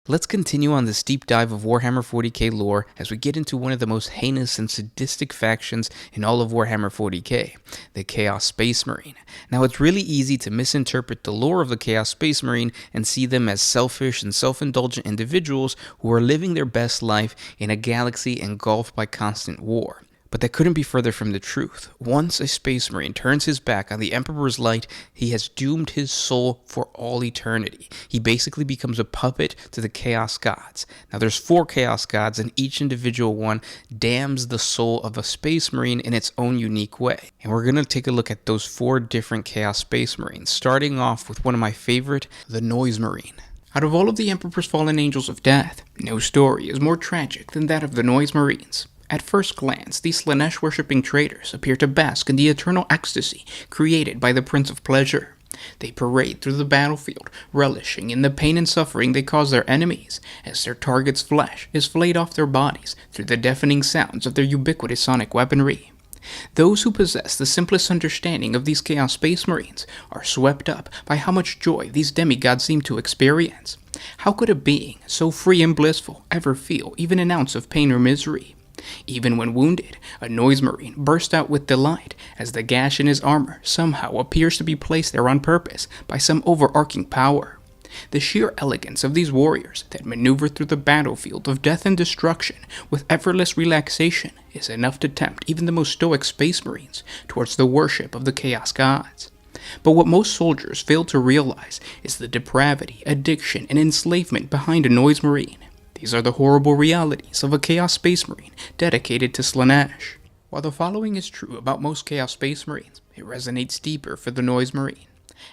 Let's continue on this deep dive of Warhammer 40K lore as we get into one of the most heinous and sadistic factions in all of Warhammer 40K, the Chaos Space Marine. Now, it's really easy to misinterpret the lore of the Chaos Space Marine and see them as selfish and self-indulgent individuals who are living their best life in a galaxy engulfed by constant war. But that couldn't be further from the truth. Once a Space Marine turns his back on the Emperor's light, he has doomed his soul for all eternity. He basically becomes a puppet to the Chaos Gods. Now there's 4 Chaos Gods, and each individual one damns the soul of a Space Marine in its own unique way. And we're going to take a look at those 4 different Chaos Space Marines, starting off with one of my favorite, the Noise Marine. Out of all of the Emperor's fallen angels of death, no story is more tragic than that of the Noise Marines. At first glance, these Slaanesh-worshipping traitors appear to bask in the eternal ecstasy created by the Prince of Pleasure. They parade through the battlefield, relishing in the pain and suffering they cause their enemies, as their target's flesh is flayed off their bodies through the deafening sounds of their ubiquitous sonic weaponry. Those who possess the simplest understanding of these Chaos Space Marines are swept up by how much joy these demigods seem to experience. How could a being so free and blissful ever feel even an ounce of pain or misery? Even when wounded, a Noise Marine bursts out with delight as the gash in his armor somehow appears to be placed there on purpose by some overarching power. The sheer elegance of these warriors that maneuver through the battlefield of death and destruction with effortless relaxation is enough to tempt even the most stoic Space Marines towards the worship of the Chaos Gods. But what most soldiers fail to realize is the depravity, addiction, and enslavement behind a Noise Marine. These are the horrible realities of a Chaos Space Marine dedicated to Slaanesh. While the following is true about most Chaos Space Marines, it resonates deeper for the Noise Marine.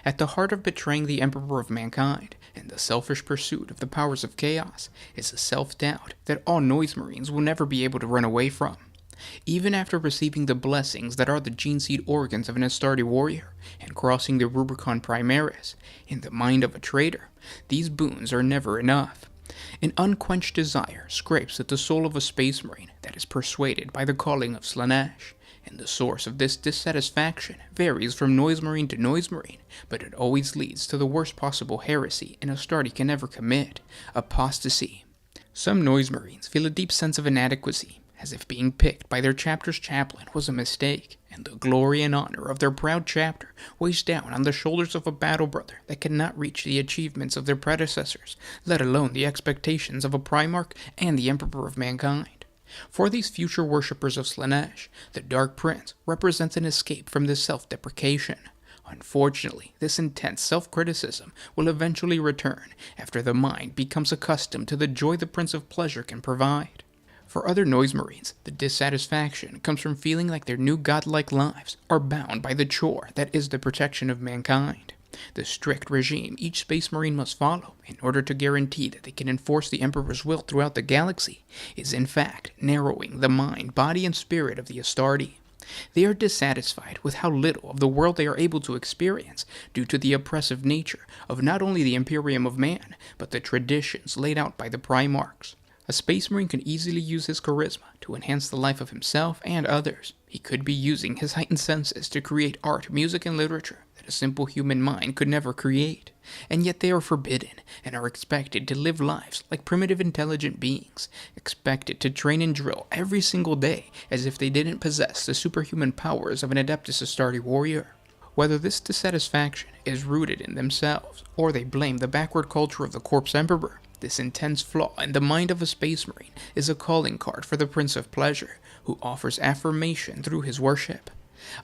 At the heart of betraying the Emperor of mankind and the selfish pursuit of the powers of chaos is a self-doubt that all Noise Marines will never be able to run away from. Even after receiving the blessings that are the gene seed organs of an Astartes warrior and crossing the Rubicon Primaris, in the mind of a traitor, these boons are never enough. An unquenched desire scrapes at the soul of a Space Marine that is persuaded by the calling of Slaanesh, and the source of this dissatisfaction varies from Noise Marine to Noise Marine, but it always leads to the worst possible heresy an Astartes can ever commit: apostasy. Some Noise Marines feel a deep sense of inadequacy, as if being picked by their chapter's chaplain was a mistake, and the glory and honor of their proud chapter weighs down on the shoulders of a battle brother that cannot reach the achievements of their predecessors, let alone the expectations of a Primarch and the Emperor of mankind. For these future worshippers of Slaanesh, the Dark Prince represents an escape from this self-deprecation. Unfortunately, this intense self-criticism will eventually return after the mind becomes accustomed to the joy the Prince of Pleasure can provide. For other Noise Marines, the dissatisfaction comes from feeling like their new godlike lives are bound by the chore that is the protection of mankind. The strict regime each Space Marine must follow in order to guarantee that they can enforce the Emperor's will throughout the galaxy is in fact narrowing the mind, body, and spirit of the Astartes. They are dissatisfied with how little of the world they are able to experience due to the oppressive nature of not only the Imperium of Man, but the traditions laid out by the Primarchs. A Space Marine can easily use his charisma to enhance the life of himself and others. He could be using his heightened senses to create art, music, and literature that a simple human mind could never create. And yet they are forbidden and are expected to live lives like primitive intelligent beings, expected to train and drill every single day as if they didn't possess the superhuman powers of an Adeptus Astartes warrior. Whether this dissatisfaction is rooted in themselves, or they blame the backward culture of the Corpse Emperor, this intense flaw in the mind of a Space Marine is a calling card for the Prince of Pleasure, who offers affirmation through his worship.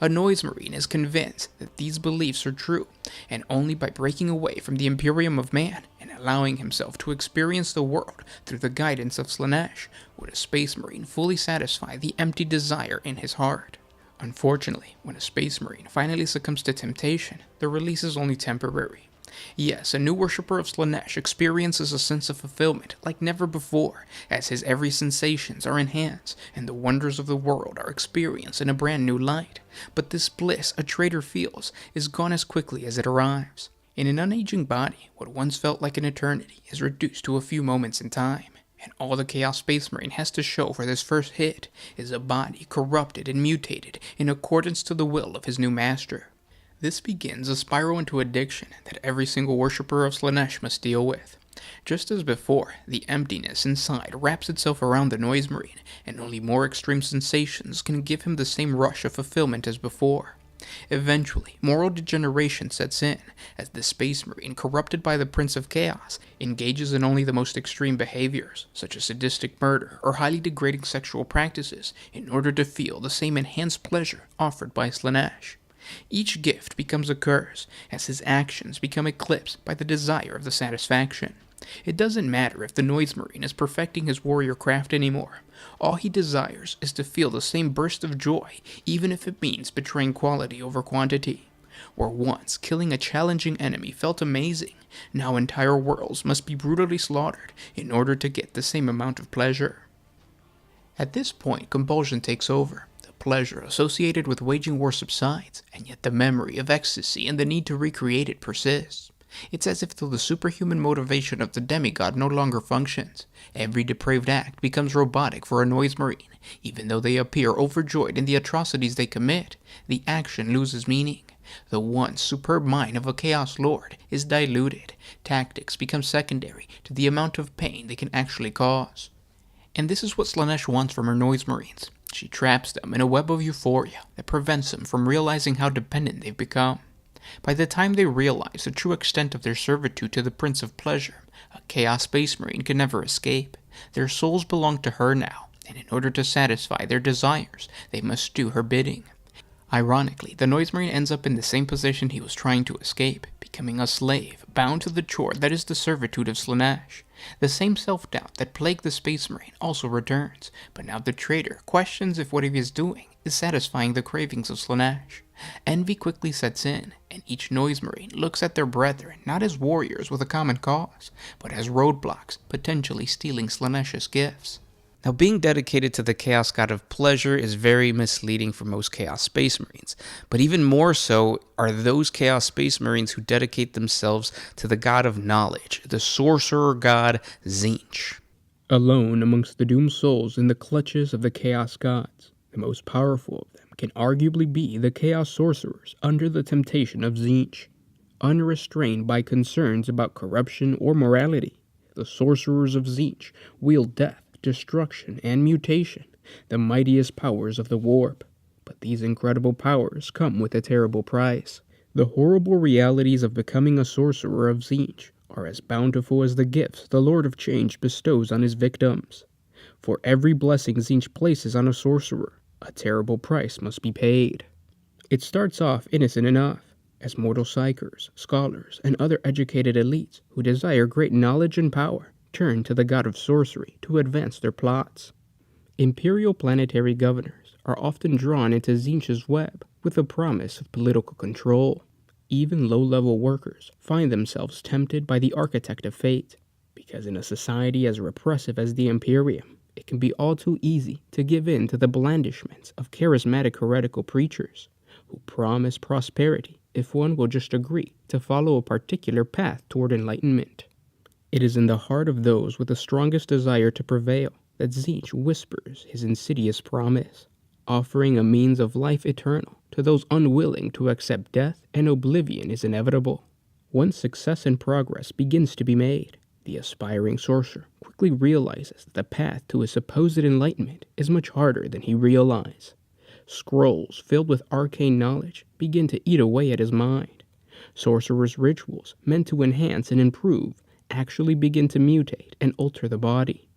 A Noise Marine is convinced that these beliefs are true, and only by breaking away from the Imperium of Man and allowing himself to experience the world through the guidance of Slaanesh would a Space Marine fully satisfy the empty desire in his heart. Unfortunately, when a Space Marine finally succumbs to temptation, the release is only temporary. Yes, a new worshipper of Slaanesh experiences a sense of fulfillment like never before, as his every sensations are enhanced and the wonders of the world are experienced in a brand new light. But this bliss a traitor feels is gone as quickly as it arrives. In an unaging body, what once felt like an eternity is reduced to a few moments in time, and all the Chaos Space Marine has to show for this first hit is a body corrupted and mutated in accordance to the will of his new master. This begins a spiral into addiction that every single worshipper of Slaanesh must deal with. Just as before, the emptiness inside wraps itself around the Noise Marine, and only more extreme sensations can give him the same rush of fulfillment as before. Eventually, moral degeneration sets in, as the Space Marine, corrupted by the Prince of Chaos, engages in only the most extreme behaviors, such as sadistic murder or highly degrading sexual practices, in order to feel the same enhanced pleasure offered by Slaanesh. Each gift becomes a curse, as his actions become eclipsed by the desire of the satisfaction. It doesn't matter if the Noise Marine is perfecting his warrior craft anymore. All he desires is to feel the same burst of joy, even if it means betraying quality over quantity. Where once killing a challenging enemy felt amazing, now entire worlds must be brutally slaughtered in order to get the same amount of pleasure. At this point, compulsion takes over. The pleasure associated with waging war subsides, and yet the memory of ecstasy and the need to recreate it persists. It's as if the superhuman motivation of the demigod no longer functions. Every depraved act becomes robotic for a Noise Marine. Even though they appear overjoyed in the atrocities they commit, the action loses meaning. The once superb mind of a Chaos Lord is diluted. Tactics become secondary to the amount of pain they can actually cause. And this is what Slaanesh wants from her Noise Marines. She traps them in a web of euphoria that prevents them from realizing how dependent they've become. By the time they realize the true extent of their servitude to the Prince of Pleasure, a Chaos Space Marine can never escape. Their souls belong to her now, and in order to satisfy their desires, they must do her bidding. Ironically, the Noise Marine ends up in the same position he was trying to escape, becoming a slave, bound to the chore that is the servitude of Slaanesh. The same self-doubt that plagued the Space Marine also returns, but now the traitor questions if what he is doing is satisfying the cravings of Slaanesh. Envy quickly sets in, and each Noise Marine looks at their brethren not as warriors with a common cause, but as roadblocks, potentially stealing Slaanesh's gifts. Now, being dedicated to the Chaos God of Pleasure is very misleading for most Chaos Space Marines, but even more so are those Chaos Space Marines who dedicate themselves to the God of Knowledge, the Sorcerer God Tzeentch. Alone amongst the doomed souls in the clutches of the Chaos Gods, the most powerful of them can arguably be the Chaos Sorcerers under the temptation of Tzeentch. Unrestrained by concerns about corruption or morality, the Sorcerers of Tzeentch wield death, destruction, and mutation, the mightiest powers of the warp. But these incredible powers come with a terrible price. The horrible realities of becoming a Sorcerer of Tzeentch are as bountiful as the gifts the Lord of Change bestows on his victims. For every blessing Tzeentch places on a sorcerer, a terrible price must be paid. It starts off innocent enough, as mortal psychers, scholars, and other educated elites who desire great knowledge and power turn to the god of sorcery to advance their plots. Imperial planetary governors are often drawn into Tzeentch's web with the promise of political control. Even low-level workers find themselves tempted by the architect of fate, because in a society as repressive as the Imperium, it can be all too easy to give in to the blandishments of charismatic heretical preachers who promise prosperity if one will just agree to follow a particular path toward enlightenment. It is in the heart of those with the strongest desire to prevail that Tzeentch whispers his insidious promise, offering a means of life eternal to those unwilling to accept death and oblivion is inevitable. Once success and progress begins to be made, the aspiring sorcerer quickly realizes that the path to his supposed enlightenment is much harder than he realized. Scrolls filled with arcane knowledge begin to eat away at his mind. Sorcerer's rituals meant to enhance and improve actually begin to mutate and alter the body.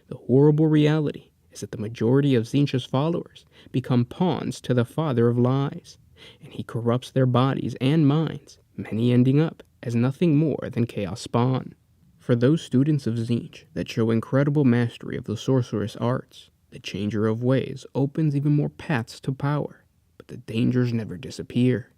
The horrible reality is that the majority of Tzeentch's followers become pawns to the father of lies, and he corrupts their bodies and minds, many ending up as nothing more than chaos spawn. For those students of Tzeentch that show incredible mastery of the sorcerous arts, the changer of ways opens even more paths to power, but the dangers never disappear.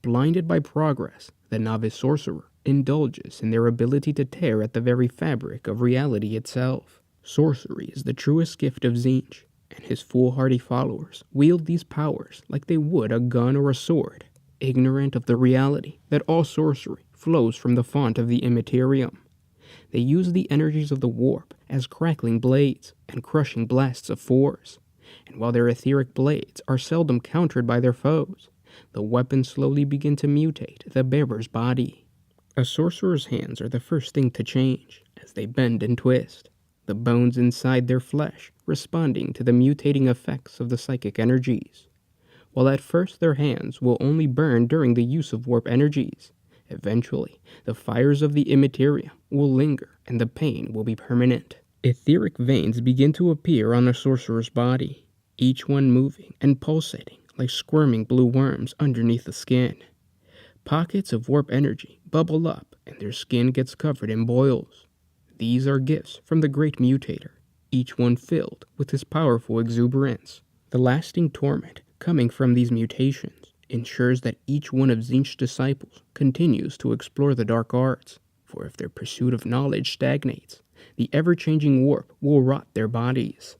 Blinded by progress, the novice sorcerer indulges in their ability to tear at the very fabric of reality itself. Sorcery is the truest gift of Tzeentch, and his foolhardy followers wield these powers like they would a gun or a sword, ignorant of the reality that all sorcery flows from the font of the immaterium. They use the energies of the warp as crackling blades and crushing blasts of force, and while their etheric blades are seldom countered by their foes, the weapons slowly begin to mutate the bearer's body. A sorcerer's hands are the first thing to change, as they bend and twist, the bones inside their flesh responding to the mutating effects of the psychic energies. While at first their hands will only burn during the use of warp energies, eventually the fires of the immaterium will linger and the pain will be permanent. Etheric veins begin to appear on a sorcerer's body, each one moving and pulsating like squirming blue worms underneath the skin. Pockets of warp energy bubble up and their skin gets covered in boils. These are gifts from the Great Mutator, each one filled with his powerful exuberance. The lasting torment coming from these mutations ensures that each one of Tzeentch's disciples continues to explore the dark arts, for if their pursuit of knowledge stagnates, the ever-changing warp will rot their bodies.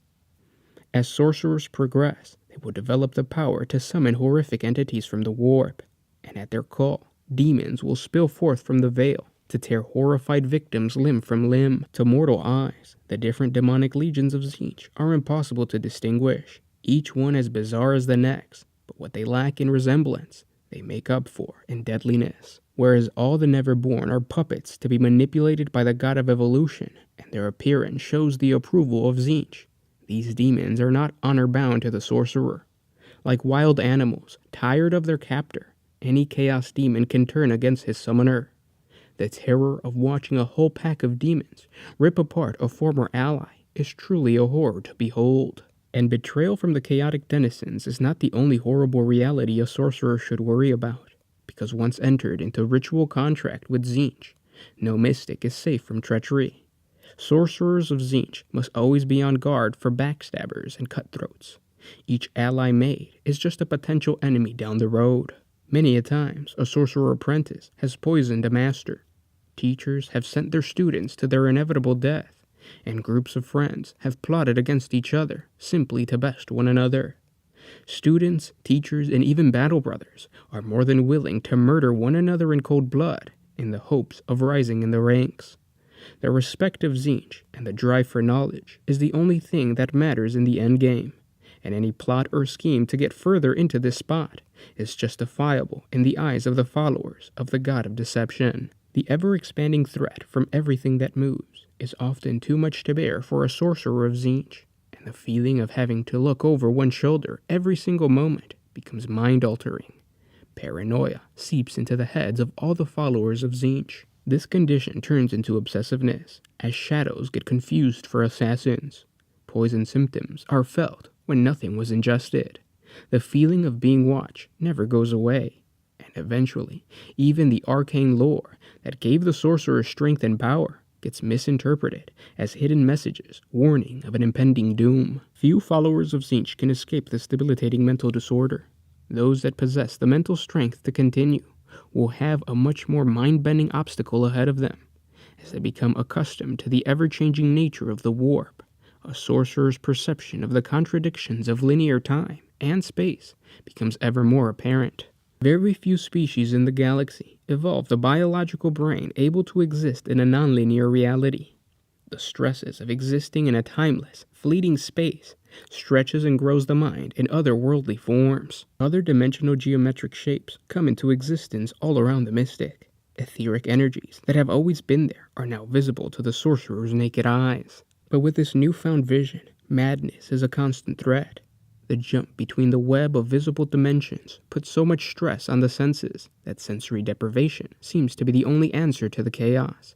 As sorcerers progress, they will develop the power to summon horrific entities from the warp, and at their call, demons will spill forth from the veil to tear horrified victims limb from limb. To mortal eyes, the different demonic legions of Tzeentch are impossible to distinguish, each one as bizarre as the next, but what they lack in resemblance, they make up for in deadliness. Whereas all the Neverborn are puppets to be manipulated by the god of evolution, and their appearance shows the approval of Tzeentch, these demons are not honor-bound to the sorcerer. Like wild animals, tired of their captor, any chaos demon can turn against his summoner. The terror of watching a whole pack of demons rip apart a former ally is truly a horror to behold. And betrayal from the chaotic denizens is not the only horrible reality a sorcerer should worry about, because once entered into ritual contract with Tzeentch, no mystic is safe from treachery. Sorcerers of Tzeentch must always be on guard for backstabbers and cutthroats. Each ally made is just a potential enemy down the road. Many a times, a sorcerer apprentice has poisoned a master. Teachers have sent their students to their inevitable death, and groups of friends have plotted against each other simply to best one another. Students, teachers, and even battle brothers are more than willing to murder one another in cold blood in the hopes of rising in the ranks. The respect of Tzeentch and the drive for knowledge is the only thing that matters in the endgame, and any plot or scheme to get further into this spot is justifiable in the eyes of the followers of the god of deception. The ever-expanding threat from everything that moves is often too much to bear for a sorcerer of Tzeentch, and the feeling of having to look over one's shoulder every single moment becomes mind-altering. Paranoia seeps into the heads of all the followers of Tzeentch. This condition turns into obsessiveness, as shadows get confused for assassins. Poison symptoms are felt when nothing was ingested. The feeling of being watched never goes away, and eventually, even the arcane lore that gave the sorcerer strength and power gets misinterpreted as hidden messages warning of an impending doom. Few followers of Tzeentch can escape this debilitating mental disorder. Those that possess the mental strength to continue will have a much more mind-bending obstacle ahead of them, as they become accustomed to the ever-changing nature of the warp. A sorcerer's perception of the contradictions of linear time and space becomes ever more apparent. Very few species in the galaxy evolved a biological brain able to exist in a nonlinear reality. The stresses of existing in a timeless, fleeting space stretches and grows the mind in otherworldly forms. Other dimensional geometric shapes come into existence all around the mystic. Etheric energies that have always been there are now visible to the sorcerer's naked eyes. But with this newfound vision, madness is a constant threat. The jump between the web of visible dimensions puts so much stress on the senses that sensory deprivation seems to be the only answer to the chaos.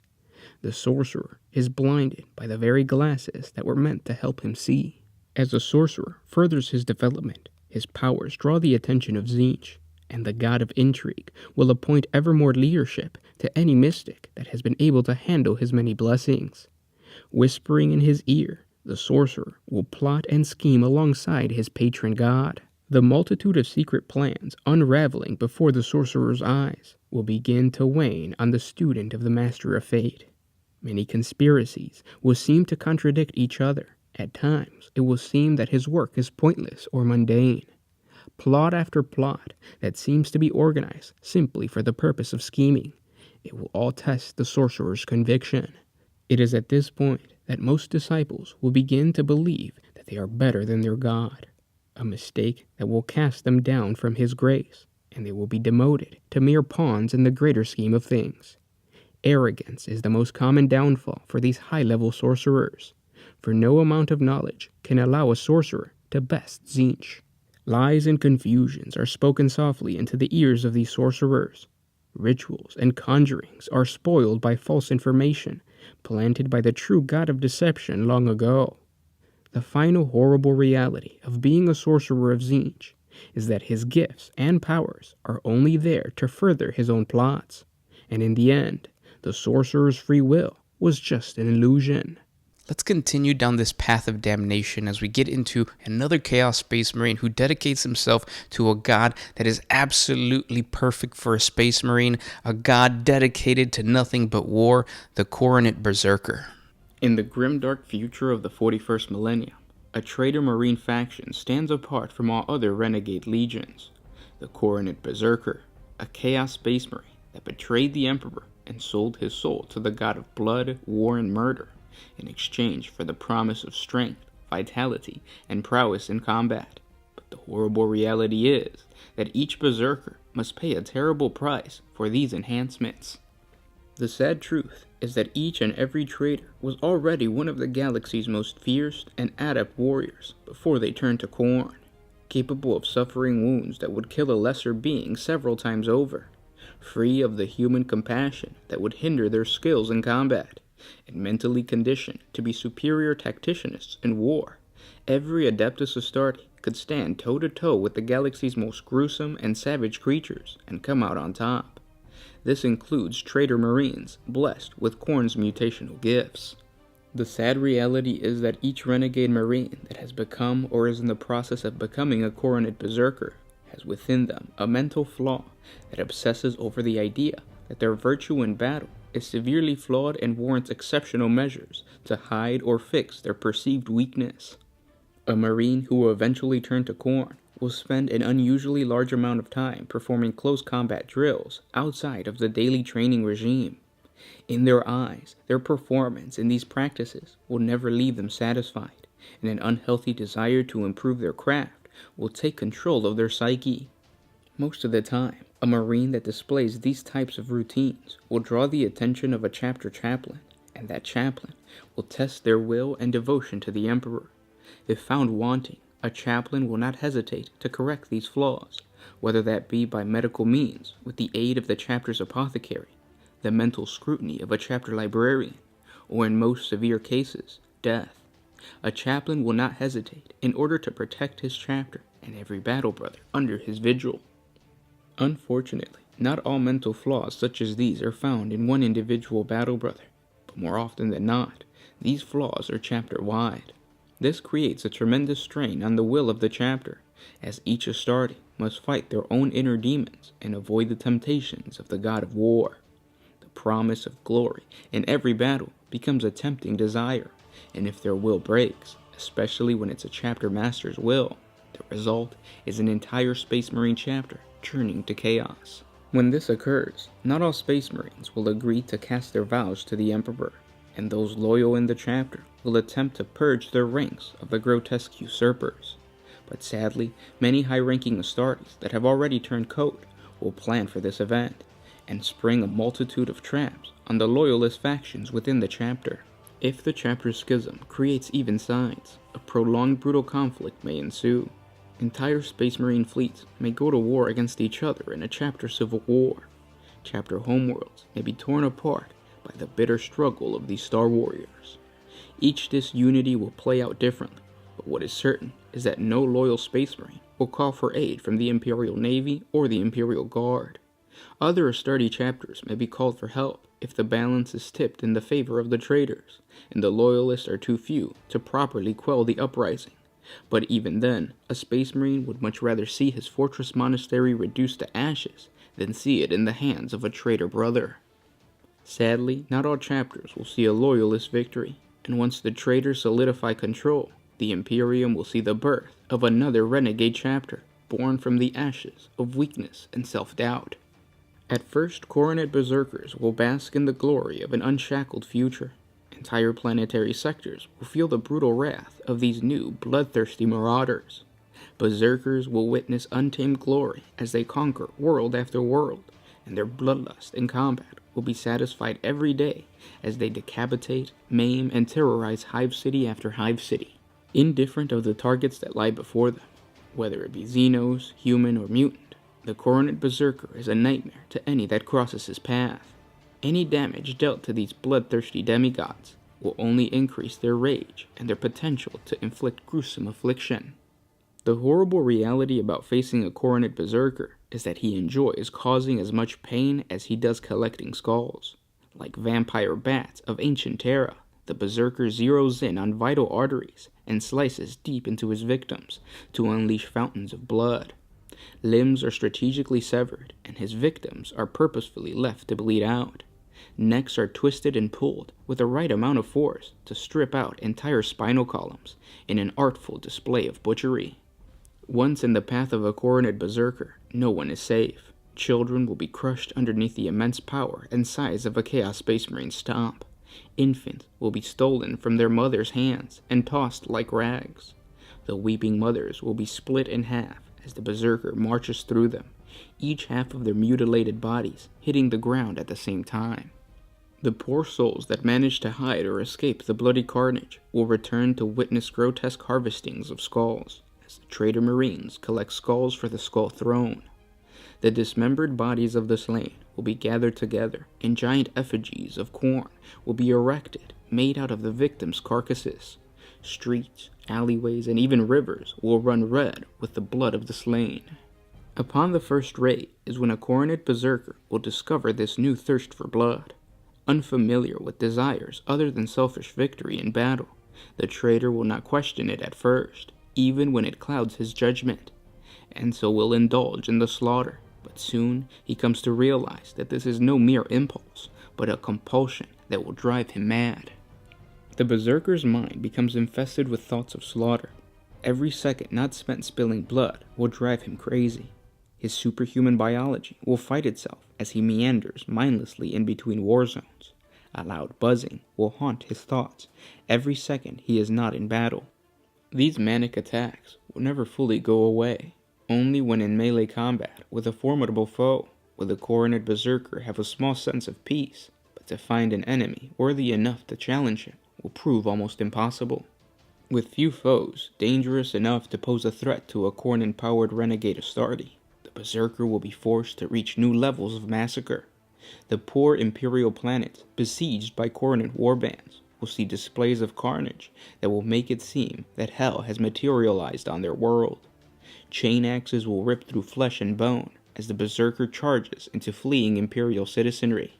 The sorcerer is blinded by the very glasses that were meant to help him see. As the sorcerer furthers his development, his powers draw the attention of Tzeentch, and the god of intrigue will appoint ever more leadership to any mystic that has been able to handle his many blessings. Whispering in his ear, the sorcerer will plot and scheme alongside his patron god. The multitude of secret plans unraveling before the sorcerer's eyes will begin to wane on the student of the Master of Fate. Many conspiracies will seem to contradict each other. At times, it will seem that his work is pointless or mundane. Plot after plot that seems to be organized simply for the purpose of scheming. It will all test the sorcerer's conviction. It is at this point that most disciples will begin to believe that they are better than their God, a mistake that will cast them down from his grace, and they will be demoted to mere pawns in the greater scheme of things. Arrogance is the most common downfall for these high-level sorcerers, for no amount of knowledge can allow a sorcerer to best Tzeentch. Lies and confusions are spoken softly into the ears of these sorcerers. Rituals and conjurings are spoiled by false information planted by the true god of deception long ago. The final horrible reality of being a sorcerer of Tzeentch is that his gifts and powers are only there to further his own plots, and in the end, the sorcerer's free will was just an illusion. Let's continue down this path of damnation as we get into another Chaos Space Marine who dedicates himself to a god that is absolutely perfect for a Space Marine, a god dedicated to nothing but war, the Khorne Berserker. In the grimdark future of the 41st millennium, a Traitor Marine faction stands apart from all other renegade legions. The Khorne Berserker, a Chaos Space Marine that betrayed the Emperor and sold his soul to the god of blood, war, and murder in exchange for the promise of strength, vitality, and prowess in combat. But the horrible reality is that each Berserker must pay a terrible price for these enhancements. The sad truth is that each and every traitor was already one of the galaxy's most fierce and adept warriors before they turned to Khorne, capable of suffering wounds that would kill a lesser being several times over, free of the human compassion that would hinder their skills in combat, and mentally conditioned to be superior tacticianists in war. Every Adeptus Astartes could stand toe-to-toe with the galaxy's most gruesome and savage creatures and come out on top. This includes Traitor Marines blessed with Khorne's mutational gifts. The sad reality is that each renegade Marine that has become or is in the process of becoming a Khorne Berserker has within them a mental flaw that obsesses over the idea that their virtue in battle is severely flawed and warrants exceptional measures to hide or fix their perceived weakness. A Marine who will eventually turn to Khorne will spend an unusually large amount of time performing close combat drills outside of the daily training regime. In their eyes, their performance in these practices will never leave them satisfied, and an unhealthy desire to improve their craft will take control of their psyche. Most of the time, a Marine that displays these types of routines will draw the attention of a chapter chaplain, and that chaplain will test their will and devotion to the Emperor. If found wanting, a chaplain will not hesitate to correct these flaws, whether that be by medical means with the aid of the chapter's apothecary, the mental scrutiny of a chapter librarian, or in most severe cases, death. A chaplain will not hesitate in order to protect his chapter and every battle brother under his vigil. Unfortunately, not all mental flaws such as these are found in one individual battle brother, but more often than not, these flaws are chapter-wide. This creates a tremendous strain on the will of the chapter, as each Astarte must fight their own inner demons and avoid the temptations of the god of war. The promise of glory in every battle becomes a tempting desire, and if their will breaks, especially when it's a chapter master's will, the result is an entire Space Marine chapter turning to chaos. When this occurs, not all Space Marines will agree to cast their vows to the Emperor, and those loyal in the chapter will attempt to purge their ranks of the grotesque usurpers. But sadly, many high-ranking Astartes that have already turned coat will plan for this event, and spring a multitude of traps on the loyalist factions within the chapter. If the chapter schism creates even sides, a prolonged brutal conflict may ensue. Entire Space Marine fleets may go to war against each other in a chapter civil war. Chapter homeworlds may be torn apart by the bitter struggle of these Star Warriors. Each disunity will play out differently, but what is certain is that no loyal Space Marine will call for aid from the Imperial Navy or the Imperial Guard. Other Astarte chapters may be called for help if the balance is tipped in the favor of the traitors, and the loyalists are too few to properly quell the uprising. But even then, a Space Marine would much rather see his fortress monastery reduced to ashes than see it in the hands of a traitor brother. Sadly, not all chapters will see a loyalist victory, and once the traitors solidify control, the Imperium will see the birth of another renegade chapter, born from the ashes of weakness and self-doubt. At first, Khorne Berserkers will bask in the glory of an unshackled future. Entire planetary sectors will feel the brutal wrath of these new, bloodthirsty marauders. Berserkers will witness untamed glory as they conquer world after world, and their bloodlust in combat will be satisfied every day as they decapitate, maim, and terrorize hive city after hive city, indifferent of the targets that lie before them, whether it be Xenos, human, or mutant. The Khorne Berserker is a nightmare to any that crosses his path. Any damage dealt to these bloodthirsty demigods will only increase their rage and their potential to inflict gruesome affliction. The horrible reality about facing a Khorne Berserker is that he enjoys causing as much pain as he does collecting skulls. Like vampire bats of ancient Terra, the Berserker zeroes in on vital arteries and slices deep into his victims to unleash fountains of blood. Limbs are strategically severed, and his victims are purposefully left to bleed out. Necks are twisted and pulled with the right amount of force to strip out entire spinal columns in an artful display of butchery. Once in the path of a Khorne Berserker, no one is safe. Children will be crushed underneath the immense power and size of a Chaos Space Marine stomp. Infants will be stolen from their mothers' hands and tossed like rags. The weeping mothers will be split in half as the Berserker marches through them, each half of their mutilated bodies hitting the ground at the same time. The poor souls that manage to hide or escape the bloody carnage will return to witness grotesque harvestings of skulls, as the Traitor Marines collect skulls for the Skull Throne. The dismembered bodies of the slain will be gathered together, and giant effigies of Khorne will be erected, made out of the victims' carcasses. Streets, alleyways, and even rivers will run red with the blood of the slain. Upon the first raid is when a Khorne Berserker will discover this new thirst for blood. Unfamiliar with desires other than selfish victory in battle, the traitor will not question it at first, even when it clouds his judgment, and so will indulge in the slaughter. But soon he comes to realize that this is no mere impulse, but a compulsion that will drive him mad. The Berserker's mind becomes infested with thoughts of slaughter. Every second not spent spilling blood will drive him crazy. His superhuman biology will fight itself as he meanders mindlessly in between war zones. A loud buzzing will haunt his thoughts every second he is not in battle. These manic attacks will never fully go away. Only when in melee combat with a formidable foe will the Khorne Berserker have a small sense of peace, but to find an enemy worthy enough to challenge him will prove almost impossible. With few foes dangerous enough to pose a threat to a Khorne-powered renegade Astartes, the Berserker will be forced to reach new levels of massacre. The poor Imperial planets, besieged by Khorne warbands, will see displays of carnage that will make it seem that hell has materialized on their world. Chain axes will rip through flesh and bone as the Berserker charges into fleeing Imperial citizenry.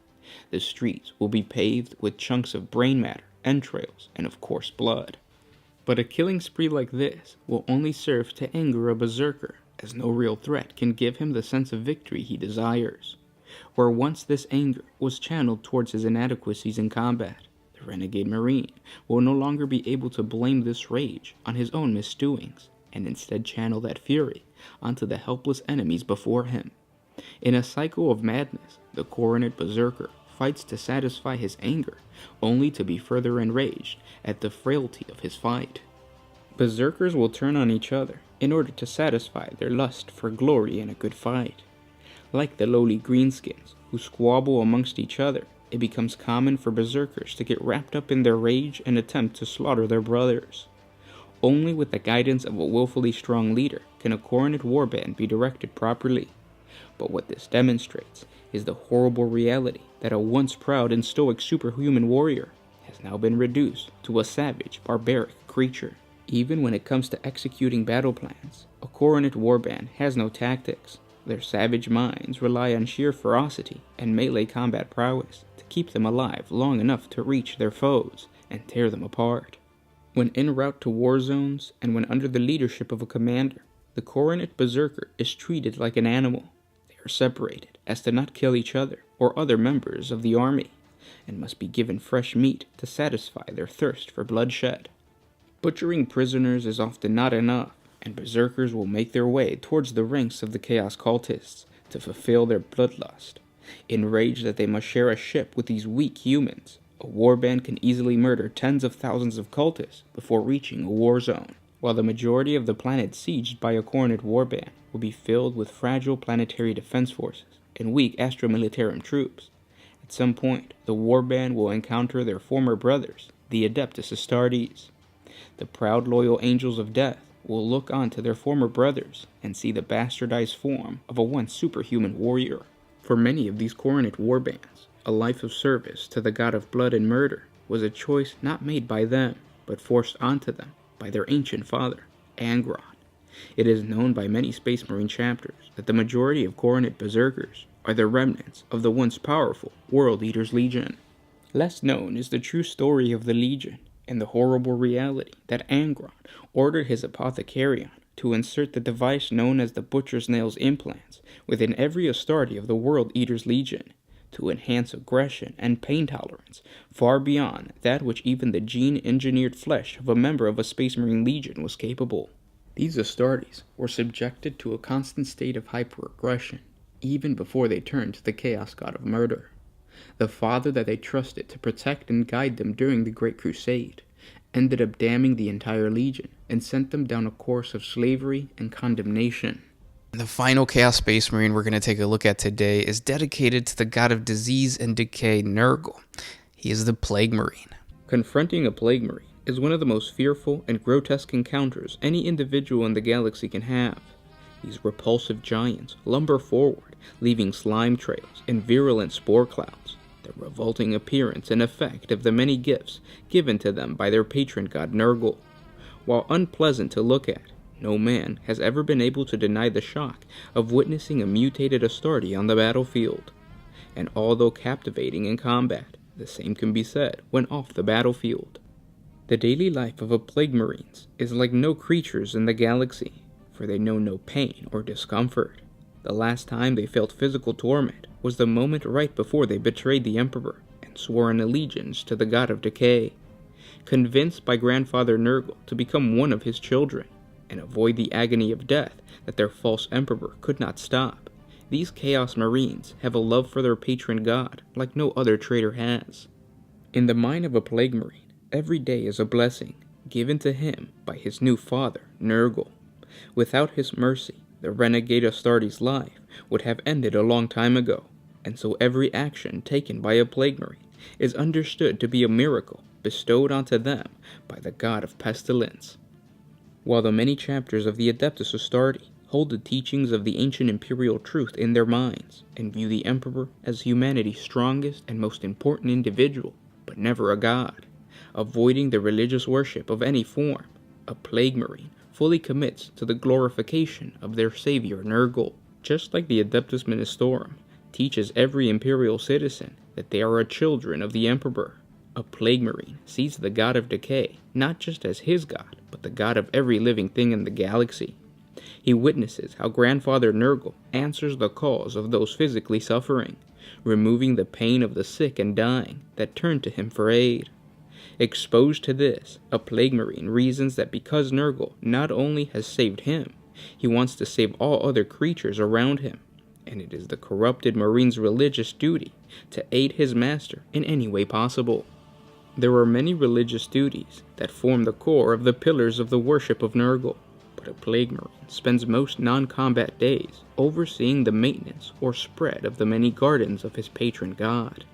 The streets will be paved with chunks of brain matter, entrails, and of course blood. But a killing spree like this will only serve to anger a Berserker, as no real threat can give him the sense of victory he desires. Where once this anger was channeled towards his inadequacies in combat, the Renegade Marine will no longer be able to blame this rage on his own misdoings, and instead channel that fury onto the helpless enemies before him. In a cycle of madness, the Khorne Berserker fights to satisfy his anger, only to be further enraged at the frailty of his fight. Berserkers will turn on each other in order to satisfy their lust for glory in a good fight. Like the lowly greenskins, who squabble amongst each other, it becomes common for Berserkers to get wrapped up in their rage and attempt to slaughter their brothers. Only with the guidance of a willfully strong leader can a Khorne warband be directed properly. But what this demonstrates is the horrible reality that a once proud and stoic superhuman warrior has now been reduced to a savage, barbaric creature. Even when it comes to executing battle plans, a Khorne warband has no tactics. Their savage minds rely on sheer ferocity and melee combat prowess to keep them alive long enough to reach their foes and tear them apart. When en route to war zones and when under the leadership of a commander, the Khorne Berserker is treated like an animal. They are separated as to not kill each other or other members of the army, and must be given fresh meat to satisfy their thirst for bloodshed. Butchering prisoners is often not enough, and Berserkers will make their way towards the ranks of the Chaos Cultists to fulfill their bloodlust. Enraged that they must share a ship with these weak humans, a warband can easily murder tens of thousands of cultists before reaching a war zone, while the majority of the planet sieged by a Khorne warband will be filled with fragile planetary defense forces and weak Astro Militarum troops. At some point, the warband will encounter their former brothers, the Adeptus Astartes. The proud loyal Angels of Death will look on to their former brothers and see the bastardized form of a once superhuman warrior. For many of these Khornate warbands, a life of service to the god of blood and murder was a choice not made by them, but forced onto them by their ancient father, Angron. It is known by many Space Marine chapters that the majority of Khornate Berserkers are the remnants of the once powerful World Eater's Legion. Less known is the true story of the Legion and the horrible reality that Angron ordered his apothecarion to insert the device known as the Butcher's Nails implants within every Astarte of the World Eater's Legion to enhance aggression and pain tolerance far beyond that which even the gene-engineered flesh of a member of a Space Marine Legion was capable. These Astartes were subjected to a constant state of hyperaggression, even before they turned to the Chaos God of Murder. The father that they trusted to protect and guide them during the Great Crusade ended up damning the entire Legion and sent them down a course of slavery and condemnation. The final Chaos Space Marine we're going to take a look at today is dedicated to the god of disease and decay, Nurgle. He is the Plague Marine. Confronting a Plague Marine is one of the most fearful and grotesque encounters any individual in the galaxy can have. These repulsive giants lumber forward, leaving slime trails and virulent spore clouds, the revolting appearance and effect of the many gifts given to them by their patron god Nurgle. While unpleasant to look at, no man has ever been able to deny the shock of witnessing a mutated Astarte on the battlefield. And although captivating in combat, the same can be said when off the battlefield. The daily life of a Plague Marines is like no creatures in the galaxy, for they know no pain or discomfort. The last time they felt physical torment was the moment right before they betrayed the Emperor and swore an allegiance to the god of decay. Convinced by grandfather Nurgle to become one of his children and avoid the agony of death that their false emperor could not stop, these Chaos Marines have a love for their patron god like no other traitor has. In the mind of a Plague Marine, every day is a blessing given to him by his new father, Nurgle. Without his mercy, the renegade Astarte's life would have ended a long time ago, and so every action taken by a Plague Marine is understood to be a miracle bestowed onto them by the god of pestilence. While the many chapters of the Adeptus Astarte hold the teachings of the ancient imperial truth in their minds and view the Emperor as humanity's strongest and most important individual, but never a god, avoiding the religious worship of any form, a Plague Marine fully commits to the glorification of their savior Nurgle. Just like the Adeptus Ministorum teaches every imperial citizen that they are children of the Emperor, a Plague Marine sees the god of decay not just as his god, but the god of every living thing in the galaxy. He witnesses how grandfather Nurgle answers the calls of those physically suffering, removing the pain of the sick and dying that turn to him for aid. Exposed to this, a Plague Marine reasons that because Nurgle not only has saved him, he wants to save all other creatures around him, and it is the corrupted Marine's religious duty to aid his master in any way possible. There are many religious duties that form the core of the pillars of the worship of Nurgle, but a Plague Marine spends most non-combat days overseeing the maintenance or spread of the many gardens of his patron god.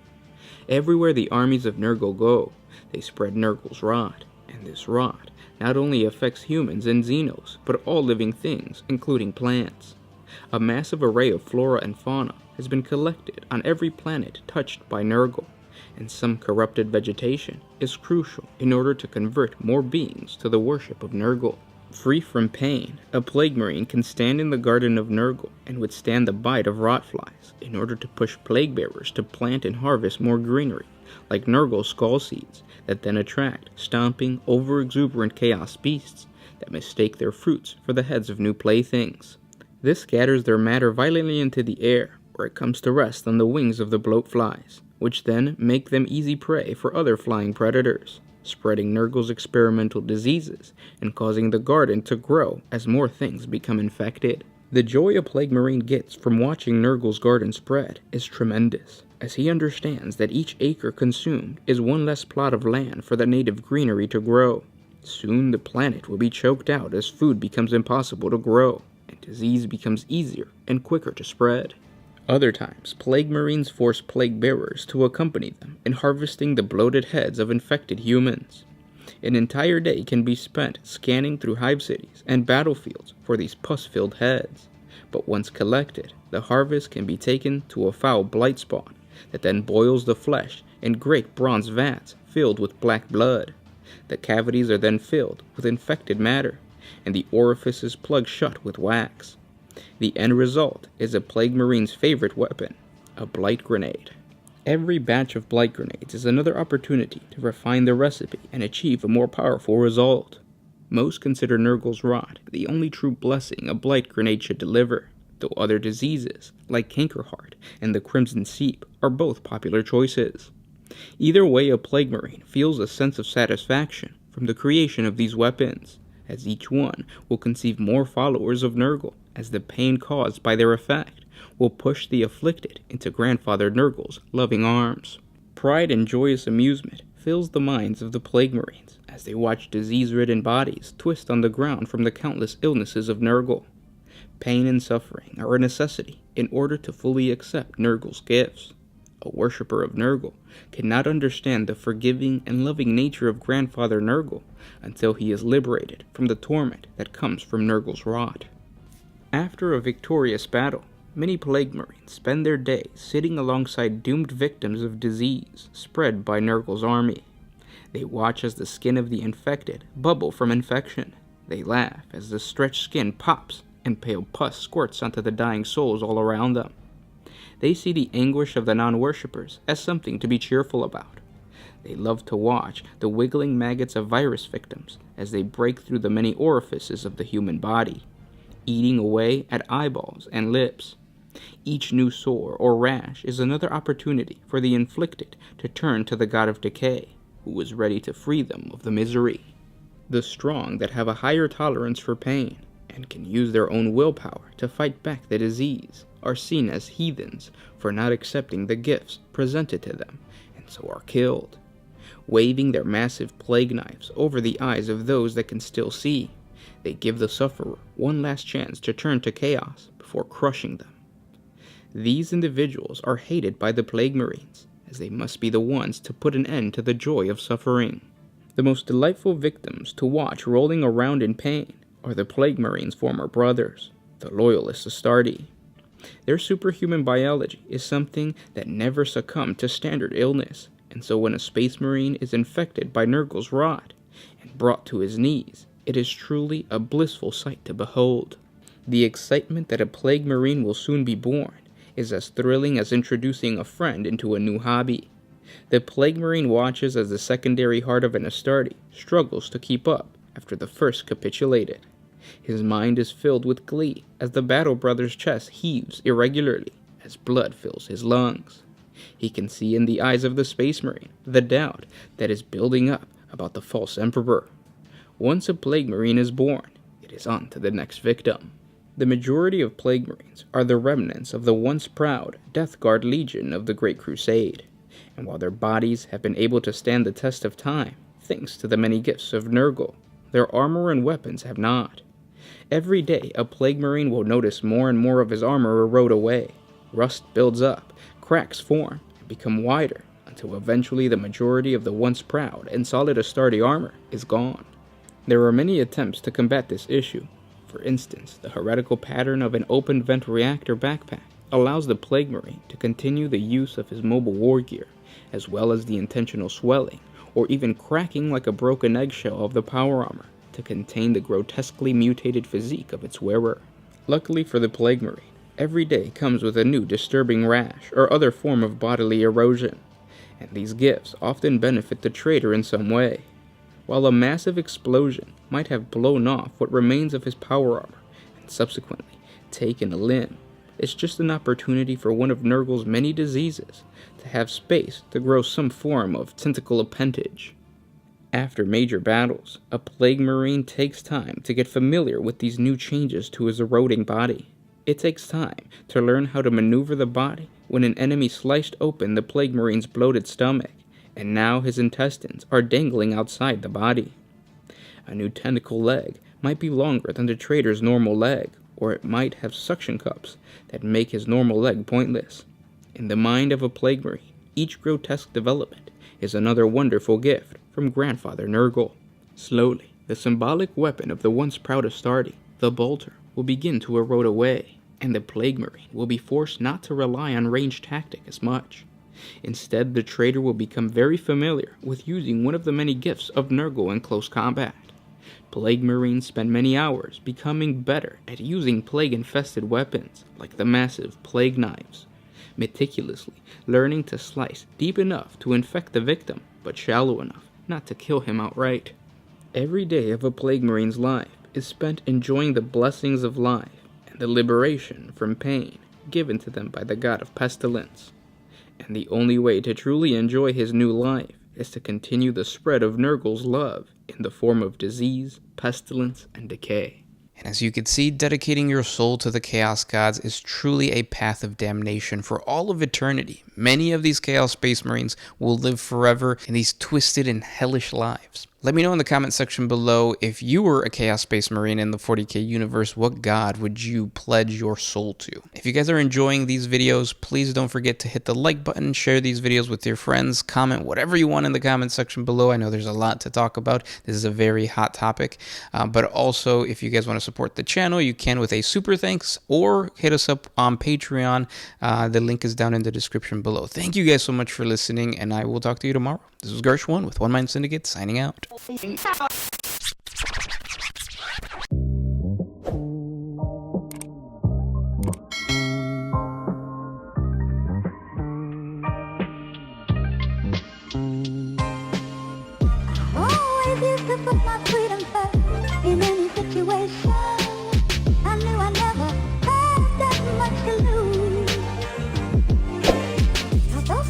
Everywhere the armies of Nurgle go, they spread Nurgle's rot, and this rot not only affects humans and Xenos, but all living things, including plants. A massive array of flora and fauna has been collected on every planet touched by Nurgle, and some corrupted vegetation is crucial in order to convert more beings to the worship of Nurgle. Free from pain, a Plague Marine can stand in the garden of Nurgle and withstand the bite of rotflies in order to push plague bearers to plant and harvest more greenery, like Nurgle skull seeds, that then attract stomping, over-exuberant chaos beasts that mistake their fruits for the heads of new playthings. This scatters their matter violently into the air, where it comes to rest on the wings of the bloat flies, which then make them easy prey for other flying predators, spreading Nurgle's experimental diseases and causing the garden to grow as more things become infected. The joy a Plague Marine gets from watching Nurgle's garden spread is tremendous, as he understands that each acre consumed is one less plot of land for the native greenery to grow. Soon the planet will be choked out as food becomes impossible to grow, and disease becomes easier and quicker to spread. Other times, Plague Marines force Plague Bearers to accompany them in harvesting the bloated heads of infected humans. An entire day can be spent scanning through hive cities and battlefields for these pus-filled heads, but once collected, the harvest can be taken to a foul blight spawn that then boils the flesh in great bronze vats filled with black blood. The cavities are then filled with infected matter, and the orifices plugged shut with wax. The end result is a Plague Marine's favorite weapon, a blight grenade. Every batch of blight grenades is another opportunity to refine the recipe and achieve a more powerful result. Most consider Nurgle's Rot the only true blessing a blight grenade should deliver, though other diseases, like Cankerheart and the Crimson Seep, are both popular choices. Either way, a Plague Marine feels a sense of satisfaction from the creation of these weapons, as each one will conceive more followers of Nurgle, as the pain caused by their effect will push the afflicted into Grandfather Nurgle's loving arms. Pride and joyous amusement fills the minds of the Plague Marines as they watch disease-ridden bodies twist on the ground from the countless illnesses of Nurgle. Pain and suffering are a necessity in order to fully accept Nurgle's gifts. A worshipper of Nurgle cannot understand the forgiving and loving nature of Grandfather Nurgle until he is liberated from the torment that comes from Nurgle's Rot. After a victorious battle, many Plague Marines spend their days sitting alongside doomed victims of disease spread by Nurgle's army. They watch as the skin of the infected bubble from infection. They laugh as the stretched skin pops and pale pus squirts onto the dying souls all around them. They see the anguish of the non-worshippers as something to be cheerful about. They love to watch the wiggling maggots of virus victims as they break through the many orifices of the human body, eating away at eyeballs and lips. Each new sore or rash is another opportunity for the inflicted to turn to the god of decay, who is ready to free them of the misery. The strong that have a higher tolerance for pain and can use their own willpower to fight back the disease are seen as heathens for not accepting the gifts presented to them, and so are killed. Waving their massive plague knives over the eyes of those that can still see, they give the sufferer one last chance to turn to chaos before crushing them. These individuals are hated by the Plague Marines, as they must be the ones to put an end to the joy of suffering. The most delightful victims to watch rolling around in pain are the Plague Marines' former brothers, the Loyalist Astartes. Their superhuman biology is something that never succumbed to standard illness, and so when a Space Marine is infected by Nurgle's Rot and brought to his knees, it is truly a blissful sight to behold. The excitement that a Plague Marine will soon be born is as thrilling as introducing a friend into a new hobby. The Plague Marine watches as the secondary heart of an Astartes struggles to keep up after the first capitulated. His mind is filled with glee as the Battle Brother's chest heaves irregularly as blood fills his lungs. He can see in the eyes of the Space Marine the doubt that is building up about the false Emperor. Once a Plague Marine is born, it is on to the next victim. The majority of Plague Marines are the remnants of the once proud Death Guard Legion of the Great Crusade, and while their bodies have been able to stand the test of time, thanks to the many gifts of Nurgle, their armor and weapons have not. Every day, a Plague Marine will notice more and more of his armor erode away. Rust builds up, cracks form, and become wider, until eventually the majority of the once proud and solid Astartes armor is gone. There are many attempts to combat this issue. For instance, the heretical pattern of an open vent reactor backpack allows the Plague Marine to continue the use of his mobile war gear, as well as the intentional swelling, or even cracking like a broken eggshell of the power armor, to contain the grotesquely mutated physique of its wearer. Luckily for the Plague Marine, every day comes with a new disturbing rash or other form of bodily erosion, and these gifts often benefit the traitor in some way. While a massive explosion might have blown off what remains of his power armor and subsequently taken a limb, it's just an opportunity for one of Nurgle's many diseases to have space to grow some form of tentacle appendage. After major battles, a Plague Marine takes time to get familiar with these new changes to his eroding body. It takes time to learn how to maneuver the body when an enemy sliced open the Plague Marine's bloated stomach, and now his intestines are dangling outside the body. A new tentacle leg might be longer than the traitor's normal leg, or it might have suction cups that make his normal leg pointless. In the mind of a Plague Marine, each grotesque development is another wonderful gift from Grandfather Nurgle. Slowly, the symbolic weapon of the once proud Astarte, the bolter, will begin to erode away, and the Plague Marine will be forced not to rely on ranged tactic as much. Instead, the Traitor will become very familiar with using one of the many gifts of Nurgle in close combat. Plague Marines spend many hours becoming better at using plague-infested weapons, like the massive plague knives, meticulously learning to slice deep enough to infect the victim, but shallow enough not to kill him outright. Every day of a Plague Marine's life is spent enjoying the blessings of life and the liberation from pain given to them by the god of pestilence. And the only way to truly enjoy his new life is to continue the spread of Nurgle's love in the form of disease, pestilence, and decay. And as you can see, dedicating your soul to the Chaos Gods is truly a path of damnation for all of eternity. Many of these Chaos Space Marines will live forever in these twisted and hellish lives. Let me know in the comment section below, if you were a Chaos Space Marine in the 40K universe, what god would you pledge your soul to? If you guys are enjoying these videos, please don't forget to hit the like button, share these videos with your friends, comment whatever you want in the comment section below. I know there's a lot to talk about. This is a very hot topic. But also, if you guys want to support the channel, you can with a super thanks, or hit us up on Patreon. The link is down in the description below. Thank you guys so much for listening, and I will talk to you tomorrow. This was Garsh1 with One Mind Syndicate, signing out.